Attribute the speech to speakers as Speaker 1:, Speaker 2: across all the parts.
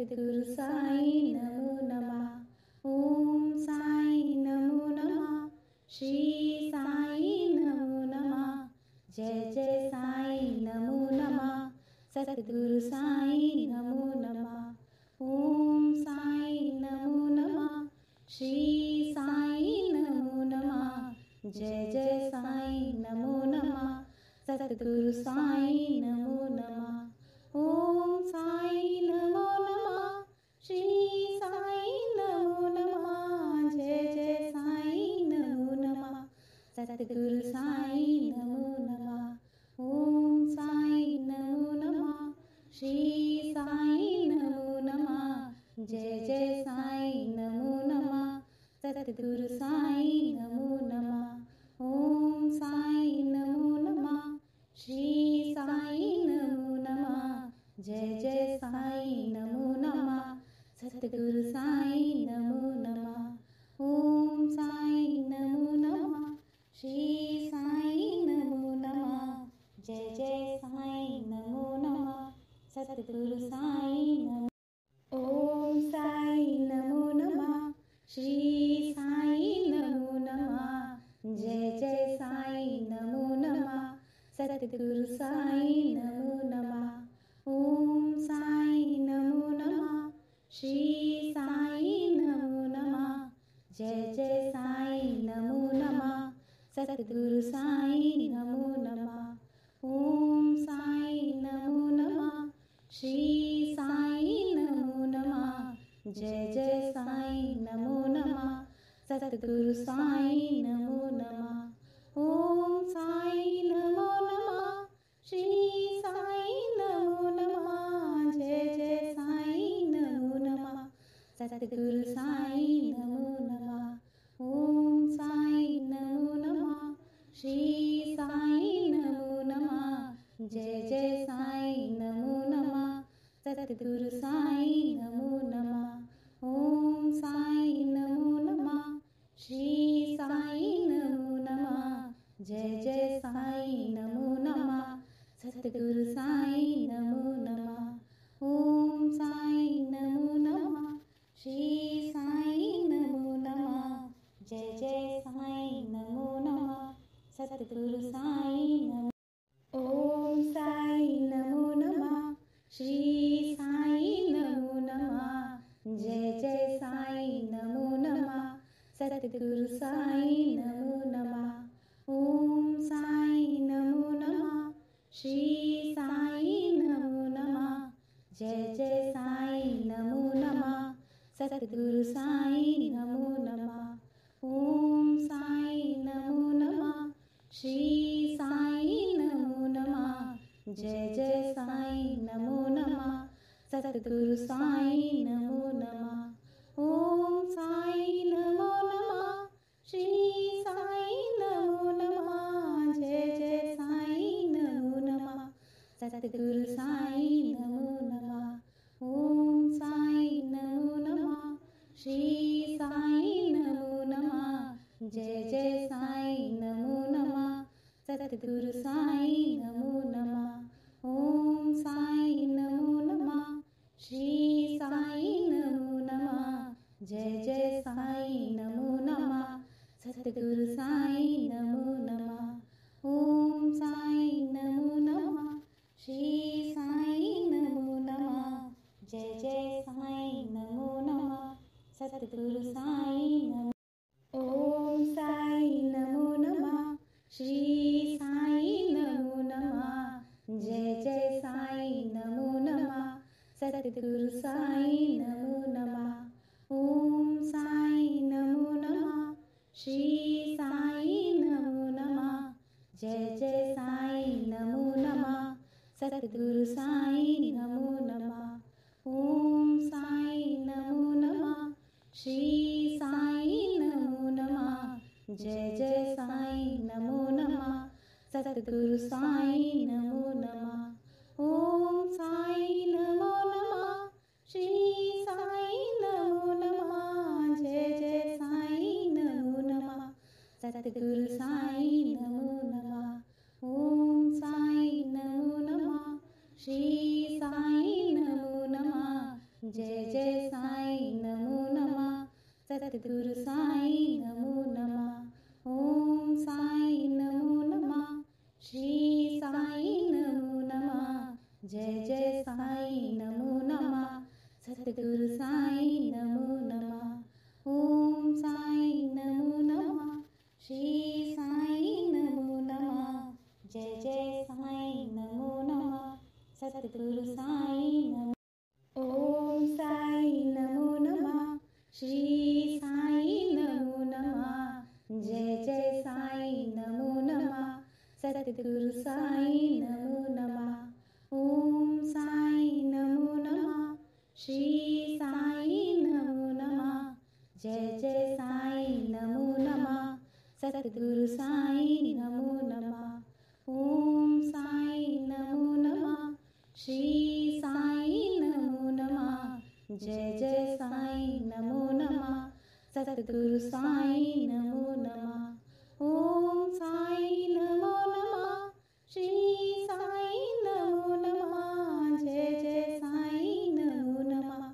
Speaker 1: सद्गुरु साई नमो नमः। ओम साई नमो नमः। श्री साई नमो नमः। जय जय साई नमो नमः। सद्गुरु साई नमो नमः। ओम साई नमो नमः। श्री साई नमो नमः। जय जय साई नमो नमः। सद्गुरु साई नमो नमः। ओम साई नमो नमः। श्री साई नमो नमः। जय जय साई नमो नमः। सद्गुरु साई नमो नमः। ओम साई नमो नमः। श्री साई नमो नमः। जय जय साई नमो नमः। सद्गुरु साई नमो नमः। ओम साई नमो नमः। श्री साई नमो नमः। जय जय साई नमो नमः। सद्गुरु साई नमो नमः। ओम साई नमो नमः। श्री साई नमो नमः। जय जय साई नमो नमः। सद्गुरु साई नमो। ओम साई नमो नमः। श्री साई नमो नमः। जय जय साई नमो नमः। सद्गुरु साई नमो नमः। ओम साई नमो नमः। श्री साई नमो नमः। जय जय साई नमो नमः। सद्गुरु साई नमो नमः। ओम साई नमो नमः। श्री साई नमो नमः। जय जय साई नमो नमः। सद्गुरु साई नमो नमः। ओम साई नमो नमः। श्री साई नमो नमः। जय जय साई नमो नमः। सद्गुरु साई नमो नमः। ओम साई नमो नमः। श्री साई नमो नमः। जय जय साई नमो नमः। सद्गुरु साई नमो नमः। ओम साई नमो नमः। श्री साई नमो नमः। जय जय साई नमो नमः। सद्गुरु साई नमो नमः। ओम साई नमो नमः। श्री साई नमो नमः। जय जय साई नमो नमः। सद्गुरु साई नमो। ओम साई नमो नमः। श्री साई नमो नमः। जय जय साई नमो नमः। सद्गुरु साई नमो नमः। ओम साई नमो नमः। श्री साई नमो नमः। जय जय साई नमो नमः। सद्गुरु साई नमो नमः। ओम साई नमो नमः। श्री साई नमो नमः। जय जय साई नमो नमः। सद्गुरु साई नमो नमः। ओम साई नमो नमः। श्री साई नमो नमः। जय जय साई नमो नमः। सद्गुरु साई नमो नमः। ओम साई नमो नमः। श्री साई नमो नमः। जय जय साई नमो नमः। सद्गुरु साई नमो नमः। ओम साई नमो नमः। श्री साई नमो नमः। जय जय साई नमो नमः। सद्गुरु साई नमो नमः। ओम साई नमो नमः। श्री साई नमो नमः। जय जय साई नमो नमः। सद्गुरु साई नमो। ओम साई नमो नमः। श्री साई नमो नमः। जय जय साई नमो नमः। सद्गुरु साई नमो नमः। ओम साई नमो नमः। श्री साई नमो नमः। जय जय साई नमो नमः। सद्गुरु साई नमो नमः। ओम साई नमो नमः। श्री साई नमो नमः। जय जय साई नमो नमः। सद्गुरु साई नमो नमः। ओम साई नमो नमः। श्री साई नमो नमः। जय जय साई नमो नमः। सद्गुरु साई नमो नमः। ओम साई नमो नमः। श्री साई नमो नमः। जय जय साईं नमो नमः सतगुरु साईं नमो नमः ओम साईं नमो नमः श्री साईं नमो नमः जय जय साईं नमो नमः सतगुरु साईं नमो नमः ओम साईं नमो नमः श्री साईं नमो नमः जय जय साईं नमो नमः सतगुरु साईं नमो ओम साईं नमो नमः श्री साईं नमो नमः जय जय साईं नमो नमः सतगुरु साईं नमो नमः ओम साईं नमो नमः श्री साईं नमो नमः जय जय साईं नमो नमः सतगुरु साईं नमो नमः ओम साईं नमो नमः श्री साईं नमो नमः जय जय साईं नमो नमः सतगुरु साईं नमो नमः ओम साईं नमो नमः श्री साईं नमो नमः जय जय साईं नमो नमः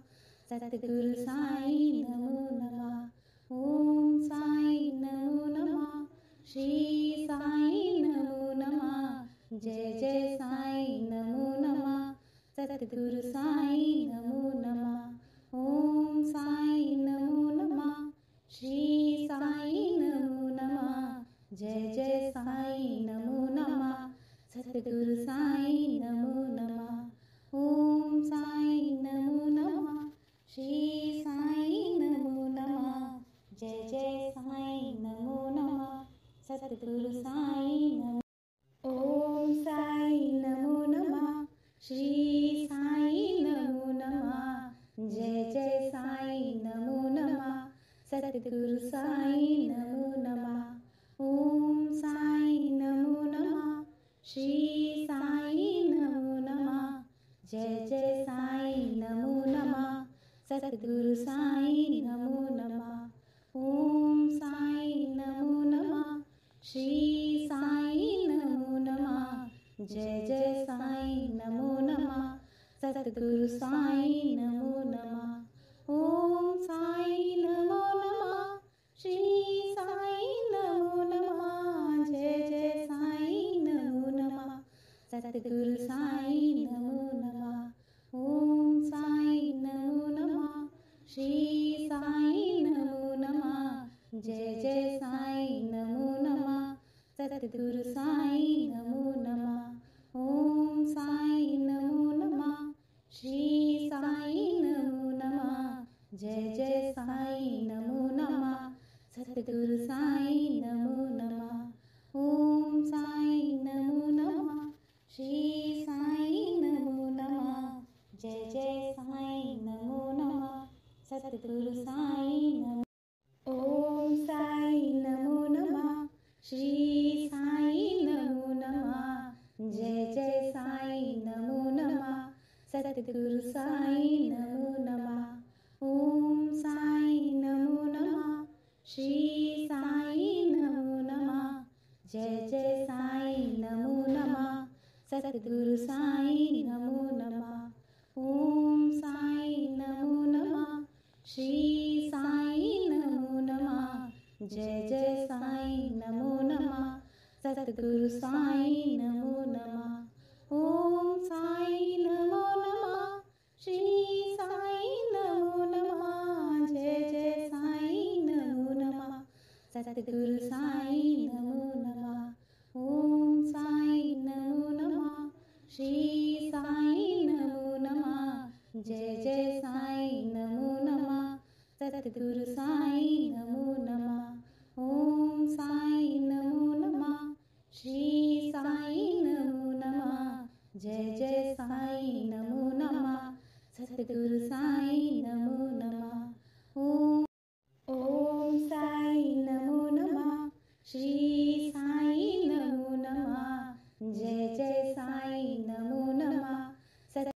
Speaker 1: सतगुरु साईं नमो नमः ओम साईं नमो नमः श्री साईं नमो नमः जय जय साईं नमो नमः सतगुरु साईं नमो नमः ओम साईं नमो नमः श्री साईं नमो नमः जय जय साईं नमो नमः सतगुरु साईं नमो नमः ओम साईं नमो नमः श्री साईं नमो नमः जय जय साईं नमो नमः सतगुरु साईं नमो ओम साईं नमो नमः श्री साईं नमो नमः जय जय साईं नमो नमः सतगुरु साईं नमो नमः ओम साईं नमो नमः श्री साईं नमो नमः जय जय साईं नमो नमः सतगुरु साईं नमो नमः ओम साईं नमो नमः श्री साईं नमो नमः जय जय साईं नमो नमः सतगुरु साईं नमो नमः ओम साईं नमो नमः श्री साईं नमो नमः जय जय साईं नमो नमः सतगुरु साईं नमो नमः ओम साईं नमो नमः श्री साईं नमो नमः जय जय साईं नमो नमः सतगुरु साईं नमो नमः ओम साईं नमो नमः श्री साईं नमो नमः जय जय साईं नमो नमः सतगुरु साईं नमो नमः ओम साईं नमो नमः श्री साईं नमो नमः जय जय साईं नमो नमः सतगुरु साईं नमो ओम साईं नमो नमः श्री साईं नमो नमः जय जय साईं नमो नमः सतगुरु साईं नमो नमः ओम साईं नमो नमः श्री साईं नमो नमः जय जय साईं नमो नमः सतगुरु साईं नमो नमः ओम साईं नमो नमः श्री साईं नमो नमः जय जय साईं नमो नमः सतगुरु साईं नमो नमः ओम साईं नमो नमः श्री साईं नमो नमः जय जय साईं नमो नमः सतगुरु साईं नमो नमः ओम साईं नमो नमः श्री साईं नमो नमः जय जय साईं नमो नमः सतगुरु साईं नमो नमः ओम साईं नमो नमः श्री साईं नमो नमः जय जय साईं नमो नमः सतगुरु साईं